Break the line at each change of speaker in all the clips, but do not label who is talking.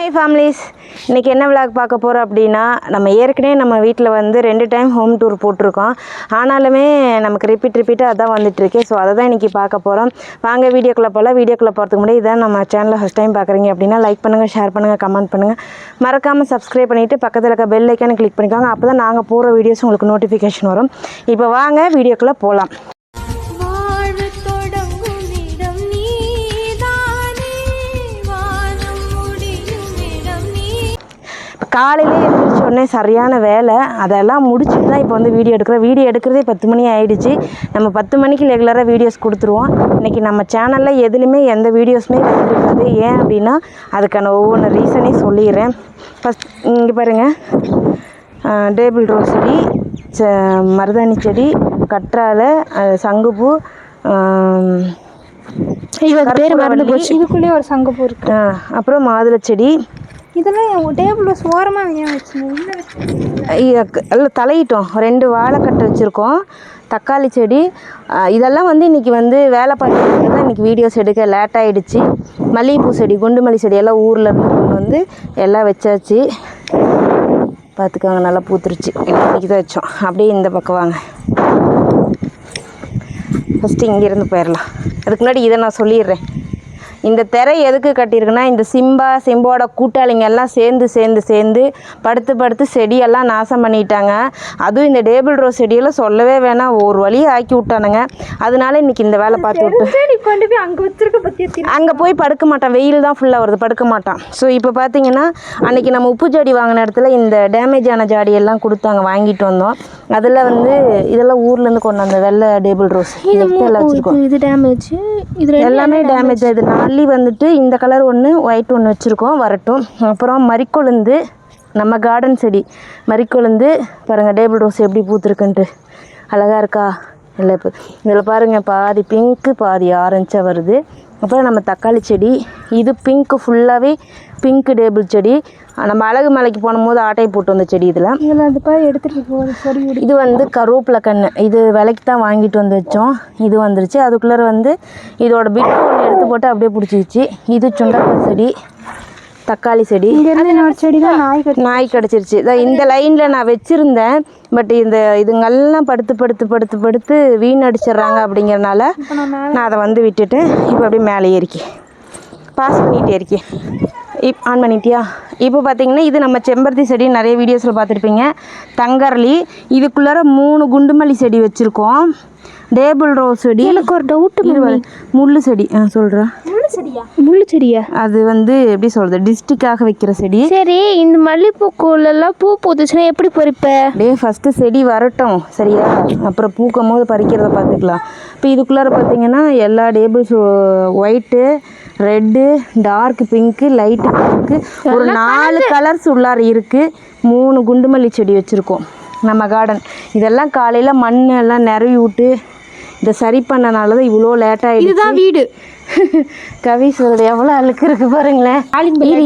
My families, இன்றைக்கி என்ன vlog பார்க்க போகிறோம் அப்படின்னா, நம்ம ஏற்கனவே நம்ம வீட்டில் வந்து 2 டைம் ஹோம் டூர் போட்டிருக்கோம். ஆனாலுமே நமக்கு ரிப்பீட்டாக அதான் வந்துட்டுருக்கு. ஸோ அதை தான் இன்றைக்கி பார்க்க போகிறோம். வாங்க வீடியோக்குள்ளே போகலாம். வீடியோக்குள்ளே போகிறதுக்கு முன்னாடி இதான் நம்ம சேனலில் ஃபஸ்ட் டைம் பார்க்குறீங்க அப்படின்னா லைக் பண்ணுங்கள், ஷேர் பண்ணுங்கள், கமெண்ட் பண்ணுங்கள். மறக்காமல் சப்ஸ்கிரைப் பண்ணிவிட்டு பக்கத்தில் இருக்க பெல் ஐக்கானை கிளிக் பண்ணிக்கோங்க. அப்போ தான் நாங்கள் போகிற வீடியோஸ் உங்களுக்கு நோட்டிஃபிகேஷன் வரும். இப்போ வாங்க வீடியோக்குள்ளே போகலாம். காலையிலே எழுந்திரிச்ச உடனே சரியான வேலை, அதெல்லாம் முடிச்சுட்டு தான் இப்போ வந்து வீடியோ எடுக்கிறோம். வீடியோ எடுக்கிறதே 10 மணி ஆகிடுச்சு. நம்ம 10 மணிக்கு ரெகுலராக வீடியோஸ் கொடுத்துருவோம். இன்றைக்கி நம்ம சேனலில் எதுலேயுமே எந்த வீடியோஸுமே வந்துருக்காது. ஏன் அப்படின்னா அதுக்கான ஒவ்வொன்று ரீசனையும் சொல்லிடுறேன். ஃபஸ்ட் இங்கே பாருங்கள், டேபிள் ரோஸ் செடி, மருதாணி செடி, கற்றாழை, சங்குப்பூ, பேர் மறந்து போச்சு.
இதுக்குள்ளேயே ஒரு சங்குப்பூ இருக்கு.
அப்புறம் மாதுளை செடி.
இதெல்லாம் டேபிள் ரோஸ் ஓரமாக
எல்லாம் தலையிட்டோம். 2 வாழைக்கட்டை வச்சுருக்கோம். தக்காளி செடி. இதெல்லாம் வந்து இன்றைக்கி வந்து வேலை பார்த்துட்டு தான் இன்றைக்கி வீடியோஸ் எடுக்க லேட் ஆகிடுச்சு. மல்லிகைப்பூ செடி, குண்டு மல்லி செடி எல்லாம் ஊரில் இருந்து கொண்டு வந்து எல்லாம் வச்சாச்சு. பார்த்துக்கோங்க, நல்லா பூத்துருச்சு. இன்றைக்கி தான் வச்சோம். அப்படியே இந்த பக்கம் வாங்க, ஃபஸ்ட்டு இங்கேருந்து போயிடலாம். அதுக்கு முன்னாடி இதை நான் சொல்லிடுறேன். இந்த திரை எதுக்கு கட்டியிருக்குன்னா, இந்த சிம்போட கூட்டாளிங்க எல்லாம் சேர்ந்து படுத்து செடியெல்லாம் நாசம் பண்ணிட்டாங்க. அதுவும் இந்த டேபிள் ரோஸ் செடியெல்லாம் சொல்லவே வேணாம், ஒரு வழியை ஆக்கி விட்டானுங்க. அதனால இன்றைக்கி இந்த வேலை பார்த்து விட்டு அங்கே போய் படுக்க மாட்டான். வெயில் தான் ஃபுல்லாக வருது, படுக்க மாட்டான். ஸோ இப்போ பார்த்தீங்கன்னா, அன்றைக்கி நம்ம உப்பு ஜாடி வாங்கின இடத்துல இந்த டேமேஜ் ஆன ஜாடியெல்லாம் கொடுத்தாங்க, வாங்கிட்டு வந்தோம். அதில் வந்து இதெல்லாம் ஊர்லேருந்து கொண்டு வந்த வெள்ளை டேபிள் ரோஸ் எல்லாம் வச்சுருக்கோம்.
இது டேமேஜ், இது
எல்லாமே டேமேஜ் ஆகுது. மல்லி வந்துட்டு இந்த கலர் ஒன்று, ஒயிட் ஒன்று வச்சுருக்கோம், வரட்டும். அப்புறம் மரிக்கொழுந்து, நம்ம கார்டன் செடி மரிக்கொழுந்து பாருங்கள், டேபிள் ரோஸ் எப்படி பூத்துருக்குன்ட்டு அழகாக இருக்கா? இல்லை, இப்போ இதில் பாருங்கள், பாதி பிங்க்கு பாதி ஆரஞ்சாக வருது. அப்புறம் நம்ம தக்காளி செடி, இது பிங்க்கு, ஃபுல்லாகவே பிங்க்கு டேபிள் செடி. நம்ம அழகு மலைக்கு போகும்போது ஆட்டையை போட்டு வந்த செடி. இதில்
எடுத்துகிட்டு போகிறோம்.
இது வந்து கருவேப்பிலை கன்று, இது விலைக்கு தான் வாங்கிட்டு வந்து வச்சோம். இது வந்துருச்சு. அதுக்குள்ளே வந்து இதோட பிட்டு ஒன்று எடுத்து போட்டு அப்படியே பிடிச்சிச்சு. இது சுண்டக்காய் செடி, தக்காளி செடி.
செடி தான்
நாய் கடிச்சிருச்சு. இந்த லைனில் நான் வச்சுருந்தேன். பட் இதுங்கெல்லாம் படுத்து வீணடிச்சிட்றாங்க. அப்படிங்கிறனால நான் அதை வந்து விட்டுட்டு இப்போ அப்படியே மேலே ஏறிக்கி பாஸ் பண்ணிகிட்டே இருக்கேன். ஆன் பண்ணிட்டியா? இப்போ பார்த்தீங்கன்னா, இது நம்ம செம்பருத்தி செடி நிறைய வீடியோஸில் பார்த்துருப்பீங்க. தங்கரளி, இதுக்குள்ளார 3 குண்டுமல்லி செடி வச்சுருக்கோம். டேபிள் ரோஸ் செடி.
எனக்கு ஒரு டவுட்டு,
முள்ளு செடி. சொல்கிறேன்,
முள்ளு செடியா?
அது வந்து எப்படி சொல்கிறது, டிஸ்ட்ரிக்டாக வைக்கிற செடி.
சரி, இந்த மல்லிகைப்பூக்குள்ளெல்லாம் பூ பூத்துச்சுன்னா எப்படி பறிப்ப?
ஃபஸ்ட்டு செடி வரட்டும், சரியா? அப்புறம் பூக்கும் போது பறிக்கிறத பார்த்துக்கலாம். இப்போ இதுக்குள்ளார பார்த்தீங்கன்னா எல்லா tables, white, red, dark pink, light pink, ஒரு 4 கலர்ஸ் உள்ளார இருக்குது. 3 குண்டுமல்லி செடி வச்சுருக்கோம் நம்ம கார்டன். இதெல்லாம் காலையில் மண் எல்லாம் நிறவி விட்டு இதை சரி பண்ணனால தான் இவ்வளோ லேட்டாகிடுச்சு.
இதுதான் வீடு.
கவிஸ்வரோட எவ்வளோ அழுக்கு இருக்குது பாருங்களேன்.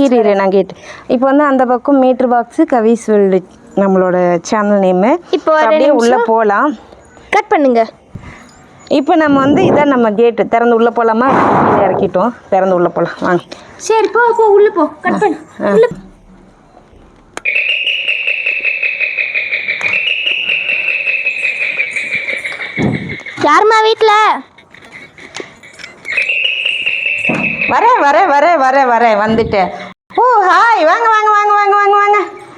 இரு நான் கேட்டு. இப்போ வந்து அந்த பக்கம் மீட்ரு பாக்ஸு கவிஸ்வல்டு நம்மளோட சேனல் நேமு.
இப்போ
அப்படியே உள்ளே போகலாம்.
கட் பண்ணுங்க.
இப்போ நம்ம வந்து இதான் நம்ம கேட்டு, திறந்து உள்ளே போகலாமா? இறக்கிட்டோம், திறந்து உள்ளே போகலாம் வாங்க.
சரி, போ உள்ளே போ. கட் பண்ணு. யாருமா வீட்டில்?
வரேன் வந்துட்டேன். ஓ ஹாய், வாங்க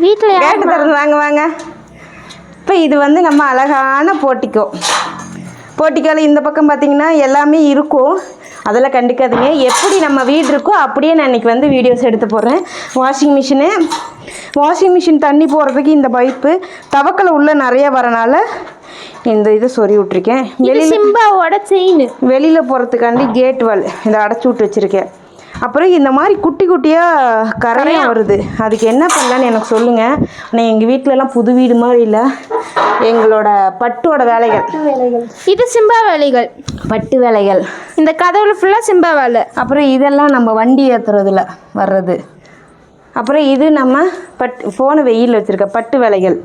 வீட்டில்
கேட்டு திறந்து வாங்க. இப்போ இது வந்து நம்ம அழகான போட்டிக்கோல இந்த பக்கம் பார்த்திங்கன்னா எல்லாமே இருக்கும். அதெல்லாம் கண்டுக்காதீங்க. எப்படி நம்ம வீடு இருக்கோ அப்படியே நான் இன்றைக்கி வந்து வீடியோஸ் எடுத்து போடுறேன். வாஷிங் மிஷின் தண்ணி போடுறதுக்கு இந்த பைப்பு தவக்கலை உள்ளே நிறைய வரனால இந்த இதை சொறி விட்ருக்கேன்.
சிம்பாவோட செயின்
வெளியில் போகிறதுக்காண்டி கேட் வால் இதை அடைச்சி விட்டு வச்சுருக்கேன். அப்புறம் இந்த மாதிரி குட்டியாக கரையாக வருது. அதுக்கு என்ன பண்ணலான்னு எனக்கு சொல்லுங்கள். ஆனால் எங்கள் வீட்டிலலாம் புது வீடு மாதிரி இல்லை, எங்களோட பட்டோட வேலைகள்.
இது சிம்பா வேலைகள்,
பட்டு வேலைகள்.
இந்த கதவுல ஃபுல்லாக சிம்பா வேலை.
அப்புறம் இதெல்லாம் நம்ம வண்டி ஏற்றுறதுல வர்றது. அப்புறம் இது நம்ம ஃபோனை வெயிலில் வச்சுருக்க பட்டு வேலைகள்.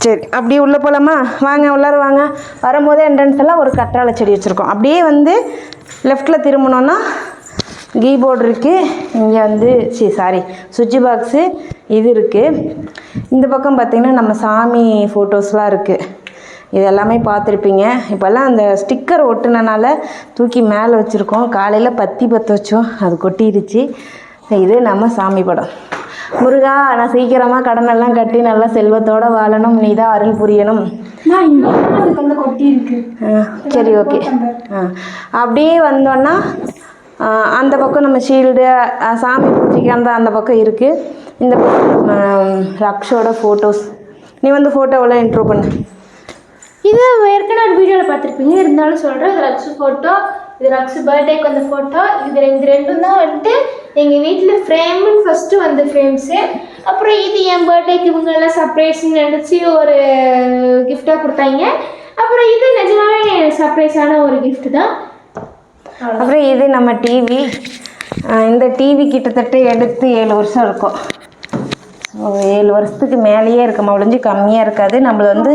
சரி, அப்படியே உள்ளே போகலாமா? வாங்க, உள்ளார வாங்க. வரும்போதே என்ட்ரன்ஸ் எல்லாம் ஒரு கற்றாழை செடி வச்சுருக்கோம். அப்படியே வந்து லெஃப்டில் திரும்பினோன்னா கீபோர்டு இருக்குது. இங்கே வந்து சாரி சுவிட்ச் பாக்ஸு இது இருக்குது. இந்த பக்கம் பார்த்திங்கன்னா நம்ம சாமி ஃபோட்டோஸ்லாம் இருக்குது. இது எல்லாமே பார்த்துருப்பீங்க. இப்போல்லாம் அந்த ஸ்டிக்கர் ஒட்டுனனால தூக்கி மேலே வச்சுருக்கோம். காலையில் பற்றி பற்ற வச்சோம், அது கொட்டிடுச்சு. இது நம்ம சாமி படம். முருகா, நான் சீக்கிரமாக கடனெல்லாம் கட்டி நல்லா செல்வத்தோடு வாழணும், நீ தான் அருள் புரியணும். சரி, ஓகே. அப்படியே வந்தோன்னா அந்த பக்கம் நம்ம ஷீல்டு சாமி பூஜைக்கு அந்த பக்கம் இருக்குது. இந்த பக்கம் ரக்ஷோட ஃபோட்டோஸ். நீ வந்து ஃபோட்டோவெல்லாம் இன்ட்ரோ பண்ணு.
இது ஏற்கனவே வீடியோவில் பார்த்துருப்பீங்க, இருந்தாலும் சொல்கிறேன். இது ரக்ஷு ஃபோட்டோ, இது ரக்ஷு பர்த்டேக்கு வந்த ஃபோட்டோ. இது ரெண்டும் தான் வந்துட்டு எங்கள் வீட்டில் ஃப்ரேமு ஃபஸ்ட்டு வந்த ஃப்ரேம்ஸு. அப்புறம் இது என் பர்த்டேக்கு இவங்கெல்லாம் சர்ப்ரைஸ்ன்னு நினச்சி ஒரு கிஃப்டாக கொடுத்தாங்க. அப்புறம் இது நிஜமாவே சர்ப்ரைஸான ஒரு கிஃப்ட் தான்.
அப்புறம் இது நம்ம டிவி. இந்த டிவி கிட்டத்தட்ட எடுத்து 7 வருஷம் இருக்கும். 7 வருஷத்துக்கு மேலேயே இருக்குமா, ஒழிஞ்சு கம்மியாக இருக்காது. நம்மள வந்து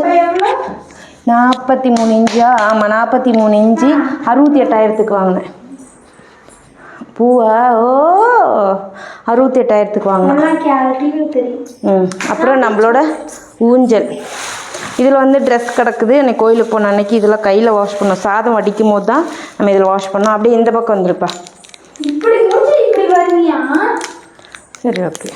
43 இன்ச்சா? ஆமாம், 43 இன்ச்சு 68,000க்கு வாங்கினேன். பூவா? ஓ, 68,000க்கு வாங்கினேன். அப்புறம் நம்மளோட ஊஞ்சல். இதில் வந்து ட்ரெஸ் கிடக்குது. அன்றைக்கி கோயிலுக்கு போன அன்றைக்கி இதெல்லாம் கையில் வாஷ் பண்ணோம். சாதம் வடிக்கும் போது தான் நம்ம இதில் வாஷ் பண்ணோம். அப்படியே இந்த பக்கம் வந்துருப்பா. சரி, ஓகே.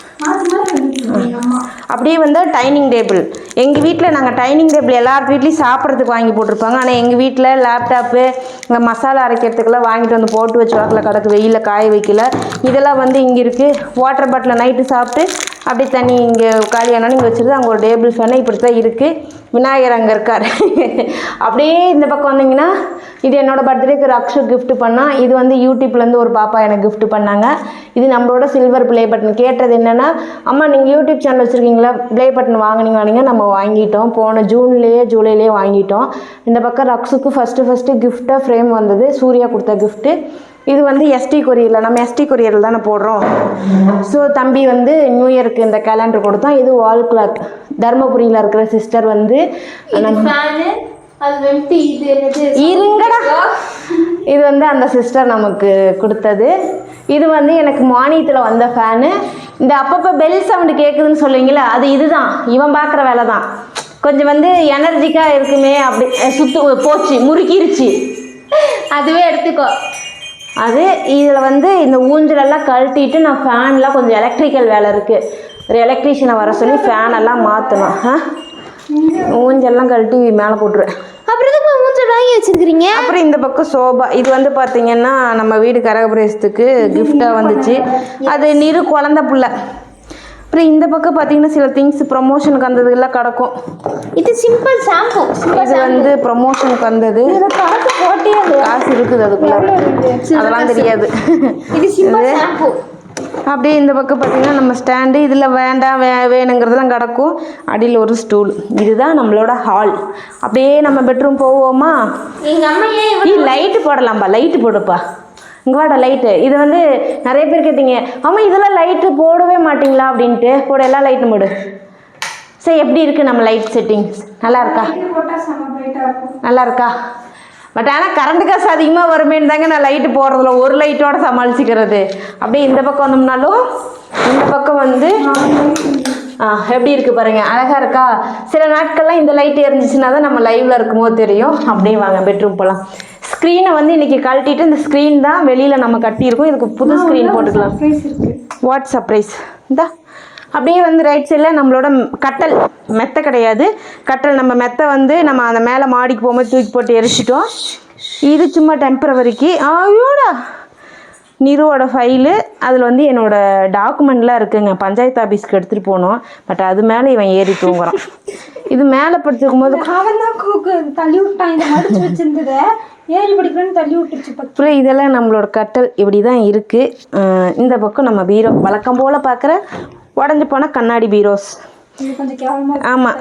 அப்படியே வந்து டைனிங் டேபிள். எங்கள் வீட்டில் நாங்கள் டைனிங் டேபிள் எல்லாத்து வீட்லேயும் சாப்பிட்றதுக்கு வாங்கி போட்டிருப்பாங்க. ஆனால் எங்கள் வீட்டில் லேப்டாப்பு இங்கே மசாலா அரைக்கிறதுக்கெல்லாம் வாங்கிட்டு வந்து போட்டு வச்சு வாக்கில் கிடக்கு, வெயிலில் காய வைக்கல. இதெல்லாம் வந்து இங்கே இருக்குது. வாட்டர் பாட்டில் நைட்டு சாப்பிட்டு அப்படியே தண்ணி இங்கே காலியானாலும் இங்கே வச்சுருது. அங்கே ஒரு டேபிள் ஃபேனு இப்படி தான் இருக்குது. விநாயகர் அங்கே இருக்கார். அப்படியே இந்த பக்கம் வந்தீங்கன்னா இது என்னோடய பர்த்டேக்கு ரக்ஷு கிஃப்ட் பண்ணால். இது வந்து யூடியூப்லேருந்து ஒரு பாப்பா எனக்கு கிஃப்ட் பண்ணாங்க. இது நம்மளோட சில்வர் ப்ளே பட்டன். கேட்டது என்னென்னா, அம்மா நீங்கள் யூடியூப் சேனல் வச்சுருக்கீங்களா, ப்ளே பட்டன் வாங்கினீங்க. நம்ம வாங்கிட்டோம். போன ஜூலைலேயே வாங்கிட்டோம். இந்த பக்கம் ரக்ஷுக்கு ஃபஸ்ட்டு கிஃப்ட்டாக ஃப்ரேம் வந்தது, சூர்யா கொடுத்த கிஃப்ட்டு. இது வந்து எஸ்டி கொரியரில், நம்ம எஸ்டி கொரியரில் தானே போடுறோம். ஸோ தம்பி வந்து நியூ இயருக்கு இந்த கேலண்டர் கொடுத்தோம். இது வால் கிளாக். தர்மபுரியில் இருக்கிற சிஸ்டர் வந்து இருங்கடா, இது வந்து அந்த சிஸ்டர் நமக்கு கொடுத்தது. இது வந்து எனக்கு மானியத்தில் வந்த ஃபேனு. இந்த அப்பப்போ பெல் சவுண்டு கேட்குதுன்னு சொல்லுவீங்களா, அது இதுதான். இவன் பார்க்குற வேலை தான். கொஞ்சம் வந்து எனர்ஜிக்காக இருக்குமே, அப்படி போச்சு, முறுக்கிருச்சு. அதுவே எடுத்துக்கோ. அது இதில் வந்து இந்த ஊஞ்சலெல்லாம் கழட்டிட்டு நான் ஃபேன்லாம் கொஞ்சம் எலக்ட்ரிக்கல் வேலை இருக்குது, ஒரு எலக்ட்ரீஷியனை வர சொல்லி ஃபேனெல்லாம் மாற்றணும். ஊஞ்சல்லாம் கழட்டி மேலே போட்டுருவேன்.
அப்புறம் எதுக்கு ஊஞ்சல் வாங்கி வச்சுருக்கிறீங்க? அப்புறம்
இந்த பக்கம் சோபா. இது வந்து பார்த்திங்கன்னா நம்ம வீடு கரகபிரவேசத்துக்கு கிஃப்டாக வந்துச்சு. அது நிறு குழந்த பிள்ளை. அப்புறம் இந்த பக்கம் பார்த்தீங்கன்னா சில திங்ஸ் ப்ரொமோஷனுக்கு வந்ததுலாம் கிடக்கும்.
இது சிம்பிள் ஷாம்பு.
இது வந்து ப்ரொமோஷனுக்கு வந்தது. காசு இருக்குது அதுக்குள்ள, அதெல்லாம் தெரியாது.
இது சிம்பிள் ஷாம்பு.
அப்படியே இந்த பக்கம் பார்த்தீங்கன்னா நம்ம ஸ்டாண்டு. இதில் வேண்டாம் வேணுங்கிறதுலாம் கிடக்கும். அடியில் ஒரு ஸ்டூல். இதுதான் நம்மளோட ஹால். அப்படியே நம்ம பெட்ரூம் போவோமா?
எங்கள் அம்மா ஏன்
லைட்டு போடலாம்ப்பா, லைட்டு போடுப்பா. இங்கே வாடா லைட்டு. இது வந்து நிறைய பேர் கேட்டீங்க, ஆமாம் இதெல்லாம் லைட்டு போடவே மாட்டிங்களா அப்படின்ட்டு. போட எல்லா லைட்டும் போடு. சரி, எப்படி இருக்குது நம்ம லைட் செட்டிங்ஸ்? நல்லா இருக்கா? நல்லா இருக்கா? பட் ஆனால் கரண்ட் காசு அதிகமாக வருமேன்னு தாங்க நான் லைட்டு போடுறதில்ல, ஒரு லைட்டோடு சமாளிச்சிக்கிறது. அப்படியே இந்த பக்கம் வந்தோம்னாலும் இந்த பக்கம் வந்து எப்படி இருக்குது பாருங்கள், அழகாக இருக்கா? சில நாட்கள்லாம் இந்த லைட்டு எரிஞ்சிச்சுன்னா தான் நம்ம லைவில் இருக்கும்போது தெரியும். அப்படியே வாங்க பெட்ரூம் போகலாம். ஸ்க்ரீனை வந்து இன்றைக்கி கழட்டிட்டு, இந்த ஸ்க்ரீன் தான் வெளியில் நம்ம கட்டியிருக்கோம். இதுக்கு புது ஸ்க்ரீன் போட்டுக்கலாம். What surprise? இந்தா அப்படியே வந்து ரைட் சைடில் நம்மளோட கட்டல். மெத்தை கிடையாது, கட்டல். நம்ம மெத்தை வந்து நம்ம அந்த மேலே மாடிக்கு போகும்போது தூக்கி போட்டு எரிச்சிட்டோம். இது சும்மா டெம்பரவரிக்கு. ஐயோடா, நிருவோட ஃபைலு. அதில் வந்து என்னோடய டாக்குமெண்ட்லாம் இருக்குதுங்க. பஞ்சாயத்து ஆஃபீஸ்க்கு எடுத்துகிட்டு போனோம். பட் அது மேலே இவன் ஏறி தூங்குறான். இது மேலே படுத்துக்கும் போது
தள்ளி விட்டான். இந்த மடிச்சு வச்சிருந்ததை ஏறி படிக்கணும்னு தள்ளி விட்டுருச்சு.
அப்புறம் இதெல்லாம் நம்மளோட கட்டல் இப்படி தான் இருக்குது. இந்த பக்கம் நம்ம பீரோ, வழக்கம் போல் பார்க்குற உடஞ்சி போன கண்ணாடி பீரோஸ். ஆமாம்,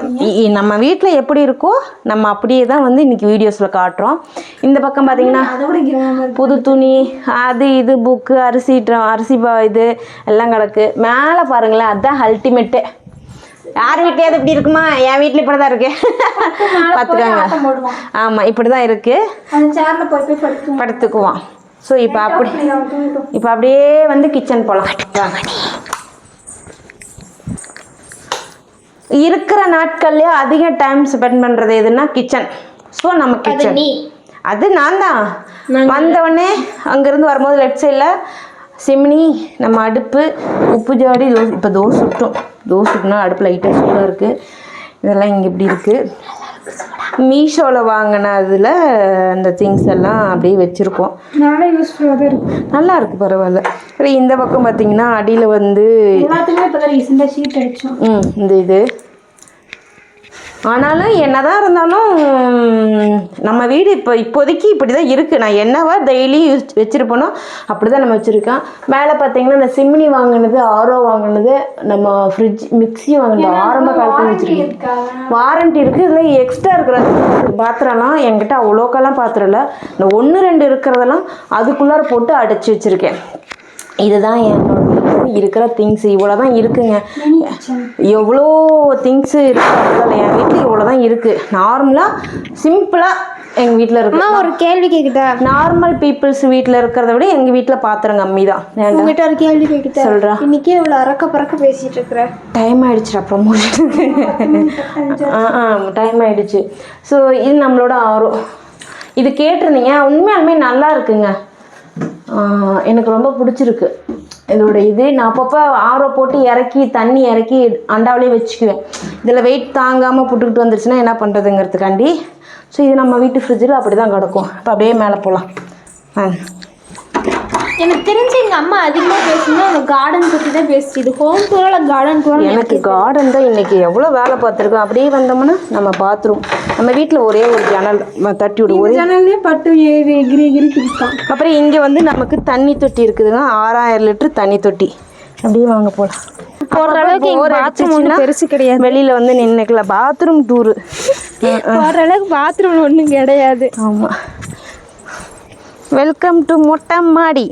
நம்ம வீட்டில் எப்படி இருக்கோ நம்ம அப்படியே தான் வந்து இன்றைக்கி வீடியோஸில் காட்டுறோம். இந்த பக்கம் பார்த்திங்கன்னா புது துணி, அது இது புக்கு, அரிசி இது எல்லாம் கிடக்கு. மேலே பாருங்களேன், அதுதான் அல்டிமேட்டு. யார் வீட்லையாவது இப்படி இருக்குமா? என் வீட்டில் இப்படி தான் இருக்கு. பார்த்துக்காங்க. ஆமாம், இப்படி தான் இருக்குது. படுத்துக்குவான். ஸோ இப்போ அப்படியே வந்து கிச்சன் போகலாம். இருக்கிற நாட்கள்லேயே அதிக டைம் ஸ்பெண்ட் பண்ணுறது எதுன்னா கிச்சன். ஸோ நம்ம கிச்சன் அது நான் தான் வந்தவொடனே அங்கேருந்து வரும்போது லெஃப்ட் சைடில் சிம்னி, நம்ம அடுப்பு, உப்பு ஜாடி, இப்போ தோசை சுட்டோம் அடுப்பு லைட்டாக சூடாக இருக்குது. இதெல்லாம் இங்கே இப்படி இருக்குது. மீஷோவில் வாங்கினதில் அந்த திங்ஸ் எல்லாம் அப்படியே வச்சுருக்கோம்.
நல்லா யூஸ்ஃபுல்லாக தான் இருக்குது.
நல்லா இருக்குது, பரவாயில்ல. சரி, இந்த பக்கம் பார்த்தீங்கன்னா அடியில் வந்து
எல்லாத்துக்குமே இப்போ தான் ரீசெண்டாக ஷீட் அடித்தோம்.
இந்த இது ஆனாலும் என்னதான் இருந்தாலும் நம்ம வீடு இப்போதைக்கு இப்படி தான் இருக்குது. நான் என்னவா டெய்லி வச்சுருப்பேனோ அப்படி தான் நம்ம வச்சுருக்கேன். மேலே பார்த்தீங்கன்னா இந்த சிம்னி வாங்கினது, ஆரோ வாங்கினது, நம்ம ஃப்ரிட்ஜ், மிக்ஸி வாங்கினது ஆரம்ப காலத்தில் வச்சுருக்கேன். வாரண்ட்டி இருக்குது. இதில் எக்ஸ்ட்ரா இருக்கிற பாத்திரம்லாம் என்கிட்ட அவ்வளோக்கெல்லாம் பாத்திரம் இல்லை. இந்த 1-2 இருக்கிறதெல்லாம் அதுக்குள்ளார போட்டு அடைச்சி வச்சுருக்கேன். இதுதான் என்னோட இருக்கிற திங்ஸ். இவ்வளோ தான் இருக்குங்க. எவ்வளோ திங்ஸு இருக்குது என் வீட்டில், இவ்வளோ தான் இருக்குது. நார்மலாக சிம்பிளாக எங்கள் வீட்டில் இருக்கு.
ஒரு கேள்வி கேட்குதா?
நார்மல் பீப்புள்ஸ் வீட்டில் இருக்கிறத விட எங்கள் வீட்டில் பாத்திரம் கம்மி தான்.
உங்ககிட்ட ஒரு கேள்வி கேட்குதா?
சொல்கிறேன்.
இன்னைக்கே இவ்வளோ அறக்க பறக்க பேசிகிட்டு இருக்கிற
டைம் ஆகிடுச்சுடா ப்ரமோஷனுக்கு. டைம் ஆகிடுச்சு. ஸோ இது நம்மளோட ஆர்வம். இது கேட்டிருந்தீங்க, உண்மையாலுமே நல்லா இருக்குங்க. எனக்கு ரொம்ப பிடிச்சிருக்கு இதோட இது. நான் அப்பப்போ ஆரோ போட்டு தண்ணி இறக்கி அண்டாவிலே வச்சுக்குவேன். இதில் வெயிட் தாங்காமல் புட்டுக்கிட்டு வந்துருச்சுன்னா என்ன பண்ணுறதுங்கிறதுக்காண்டி. ஸோ இது நம்ம வீட்டு ஃப்ரிட்ஜில் அப்படி தான் கிடக்கும். இப்போ அப்படியே மேலே போகலாம்.
எனக்கு தெரிஞ்சு எங்கள் அம்மா அதிகமாக பேசணும்னா அந்த கார்டன் பற்றி தான் பேசுச்சு. இது ஹோம் டூரில் கார்டன் டூர்.
எனக்கு கார்டன் தான் இன்றைக்கி எவ்வளோ வேலை பார்த்துருக்கோம். அப்படியே வந்தோம்னா நம்ம பாத்ரூம், நம்ம வீட்டில் ஒரே ஒரு ஜன்னல் தட்டி விடு, ஒரே
ஜன்னல்லே பட்டு எகிரி பிடிக்கும்.
அப்புறம் இங்கே வந்து நமக்கு தண்ணி தொட்டி இருக்குதுங்க, 6000 லிட்டர் தண்ணி தொட்டி. அப்படியே வாங்க போகலாம்.
ஓரளவுக்கு பாத்ரூம் ஒன்றும் பெருசு கிடையாது.
வெளியில் வந்து நின்றுக்கலாம். பாத்ரூம் டூரு
ஓரளவுக்கு பாத்ரூம் ஒன்றும் கிடையாது.
ஆமாம். வெல்கம் டு மொட்டை மாடி.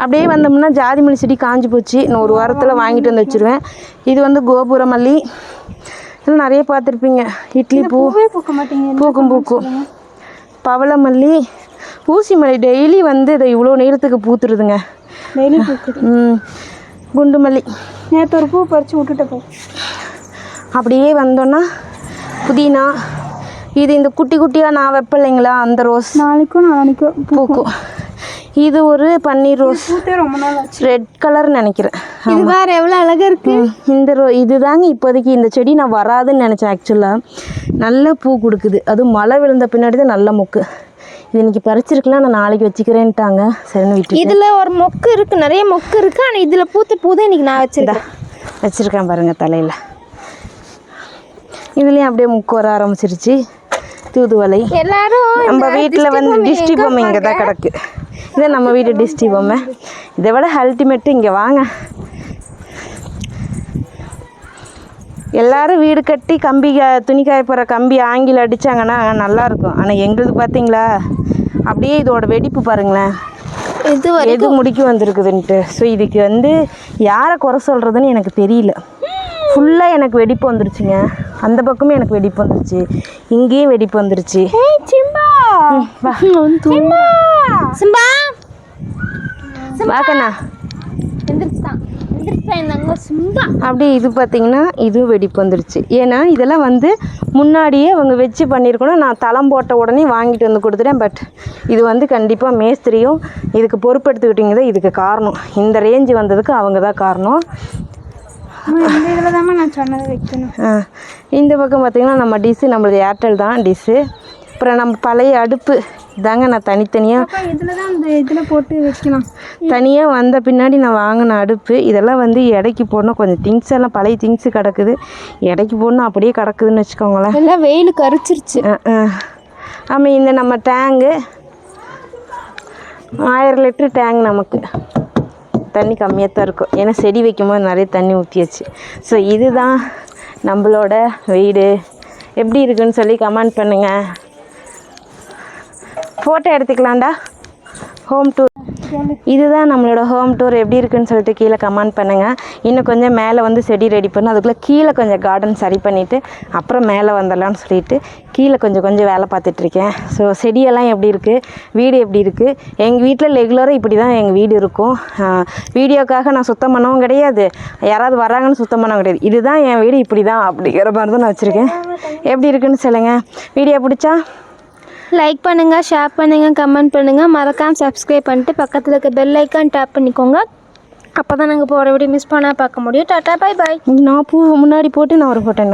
அப்படியே வந்தோம்னா ஜாதி மல்லி செடி காஞ்சி போச்சு. இன்னும் ஒரு வாரத்தில் வாங்கிட்டு வந்து வச்சுருவேன். இது வந்து கோபுர மல்லி. இதெல்லாம் நிறைய பார்த்துருப்பீங்க. இட்லி பூ பூக்கும். பவள மல்லி, ஊசி மல்லி டெய்லி வந்து இதை இவ்வளோ நேரத்துக்கு பூத்துருதுங்க.
டெய்லி பூக்குது.
குண்டு மல்லி
நேற்று ஒரு பூ பறித்து விட்டுட்டு போ.
அப்படியே வந்தோன்னா புதினா. இது இந்த குட்டி குட்டியாக நான் வைப்பேன் இல்லைங்களா, அந்த ரோஸ்
நாளைக்கும்
பூக்கும். இது ஒரு பன்னீர் ரோஸ்,
ரொம்ப நாள்
ரெட் கலர்னு நினைக்கிறேன்.
இது வேறு எவ்வளோ அழகாக இருக்குது.
இந்த இதுதாங்க இப்போதைக்கு இந்த செடி நான் வராதுன்னு நினச்சேன். ஆக்சுவலாக நல்ல பூ கொடுக்குது. அதுவும் மழை விழுந்த பின்னாடி தான் நல்ல மொக்கு. இது இன்னைக்கு பறிச்சிருக்கலாம், நான் நாளைக்கு வச்சுக்கிறேன்ட்டாங்க. சரின்னு விட்டு.
இதில் ஒரு மொக்கு இருக்குது, நிறைய மொக்கு இருக்குது. ஆனால் இதில் பூத்த பூ தான் இன்றைக்கி நான்
வச்சுருக்கேன் பாருங்கள் தலையில். இதுலேயும் அப்படியே முக்கு வர ஆரம்பிச்சிருச்சு. தூதுவளை. எல்லாரும் நம்ம வீட்டில் வந்து டிஸ்டி பொம்மை இங்கே தான் கிடக்கு. இதை நம்ம வீட்டு டிஸ்டி பொம்மை. இதை விட அல்டிமேட்டு இங்கே வாங்க. எல்லோரும் வீடு கட்டி கம்பி துணி காய போகிற கம்பி ஆங்கில அடித்தாங்கன்னா நல்லாயிருக்கும். ஆனால் எங்களுது பார்த்தீங்களா அப்படியே இதோட வெடிப்பு பாருங்களேன், எது முடிக்க வந்திருக்குதுன்ட்டு. ஸோ இதுக்கு வந்து யாரை குறை சொல்கிறதுன்னு எனக்கு தெரியல. ஃபுல்லாக எனக்கு வெடிப்பு வந்துருச்சுங்க. அந்த பக்கமும் எனக்கு வெடிப்பு வந்துருச்சு, இங்கேயும் வெடிப்பு வந்துருச்சு. வாக்கண்ணா அப்படி. இது பார்த்தீங்கன்னா இதுவும் வெடிப்பு வந்துருச்சு. ஏன்னா இதெல்லாம் வந்து முன்னாடியே அவங்க வச்சு பண்ணியிருக்கணும். நான் தளம் போட்ட உடனே வாங்கிட்டு வந்து கொடுத்துட்டேன். பட் இது வந்து கண்டிப்பாக மேஸ்திரியும் இதுக்கு பொறுப்பெடுத்துக்கிட்டிங்க தான் இதுக்கு காரணம். இந்த ரேஞ்சு வந்ததுக்கு அவங்க தான் காரணம்.
இதில் தான் நான் சொன்னதை வைக்கணும்.
இந்த பக்கம் பார்த்திங்கன்னா நம்ம டிஷ்ஷு, நம்மளது ஏர்டெல் தான் டிஷ்ஷு. அப்புறம் நம்ம பழைய அடுப்பு தாங்க நான் தனித்தனியாக
இதில் தான் அந்த இதில் போட்டு வைக்கணும்.
தனியாக வந்த பின்னாடி நான் வாங்கின அடுப்பு. இதெல்லாம் வந்து எடைக்கு போடணும். கொஞ்சம் திங்ஸ் எல்லாம் பழைய திங்ஸு கிடக்குது, எடைக்கு போடணும். அப்படியே கிடக்குதுன்னு வச்சுக்கோங்களேன்.
எல்லாம் வெயில் கரிச்சிருச்சு.
ஆமாம். இந்த நம்ம டேங்கு 1000 லிட்டரு டேங்க். நமக்கு தண்ணி கம்மியாக தான் இருக்கும், ஏன்னா செடி வைக்கும்போது நிறைய தண்ணி ஊற்றியாச்சு. ஸோ இதுதான் நம்மளோட வீடு. எப்படி இருக்குன்னு சொல்லி கமெண்ட் பண்ணுங்கள். ஃபோட்டோ எடுத்துக்கலாம்டா. Home tour. இதுதான் நம்மளோட ஹோம் டூர். எப்படி இருக்குன்னு சொல்லிட்டு கீழே கமெண்ட் பண்ணுங்கள். இன்னும் கொஞ்சம் மேலே வந்து செடி ரெடி பண்ணணும். அதுக்குள்ளே கீழே கொஞ்சம் கார்டன் சரி பண்ணிவிட்டு அப்புறம் மேலே வந்துடலான்னு சொல்லிட்டு கீழே கொஞ்சம் வேலை பார்த்துட்ருக்கேன். ஸோ செடியெல்லாம் எப்படி இருக்குது, வீடு எப்படி இருக்குது. எங்கள் வீட்டில் ரெகுலராக இப்படி தான் எங்கள் வீடு இருக்கும். வீடியோக்காக நான் சுத்தம் பண்ணவும் கிடையாது, யாராவது வராங்கன்னு சுத்தம் பண்ணவும் கிடையாது. இதுதான் என் வீடு, இப்படி தான் அப்படிங்கிற மாதிரி தான் நான் வச்சுருக்கேன். எப்படி இருக்குன்னு சொல்லுங்கள். வீடியோ பிடிச்சா
லைக் பண்ணுங்கள், ஷேர் பண்ணுங்கள், கமெண்ட் பண்ணுங்கள். மறக்காமல் சப்ஸ்கிரைப் பண்ணிட்டு பக்கத்தில் இருக்க பெல் ஐக்கான் டேப் பண்ணிக்கோங்க. அப்போ தான் நாங்கள் போகிற வீடியோ மிஸ் பண்ணால் பார்க்க முடியும். Tata, bye bye.
நான் பூ முன்னாடி போட்டு நான் ஒரு ஃபோட்டோ